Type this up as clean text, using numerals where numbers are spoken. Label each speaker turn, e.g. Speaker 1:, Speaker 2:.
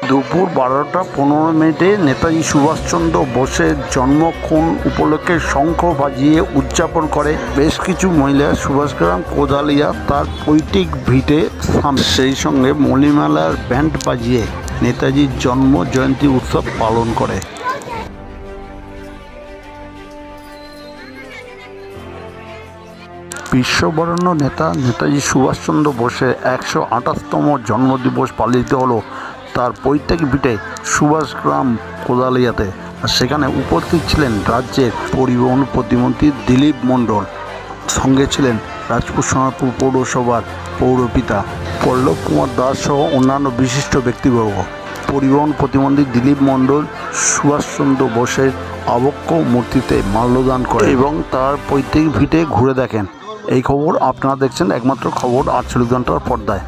Speaker 1: দুপুর 12:15 নেতাজি সুভাষচন্দ্র বোসের জন্মক্ষণ উপলক্ষে শঙ্খ বাজিয়ে উদযাপন করে বেশ কিছু মহিলা সুভাষগ্রাম কোদালিয়া তার পৈতৃক ভিটে সামনে। সেই সঙ্গে মণিমেলার ব্যান্ড বাজিয়ে নেতাজির জন্ম জয়ন্তী উৎসব পালন করে। বিশ্ববরেণ্য নেতা নেতাজি সুভাষচন্দ্র বোসের 128তম জন্মদিবস পালিত হলো তার পৈতৃক ভিটে সুভাষগ্রাম কোদালিয়াতে। আর সেখানে উপস্থিত ছিলেন রাজ্যের পরিবহন প্রতিমন্ত্রী দিলীপ মণ্ডল, সঙ্গে ছিলেন রাজপুর সোনারপুর পৌরসভার পৌরপিতা পল্লব কুমার দাস সহ অন্যান্য বিশিষ্ট ব্যক্তিবর্গ। পরিবহন প্রতিমন্ত্রী দিলীপ মণ্ডল সুভাষচন্দ্র বোসের আবক্ষ মূর্তিতে মাল্যদান করেন এবং তার পৈতৃক ভিটে ঘুরে দেখেন। এই খবর আপনারা দেখছেন একমাত্র খবর 48 ঘন্টার পর্দায়।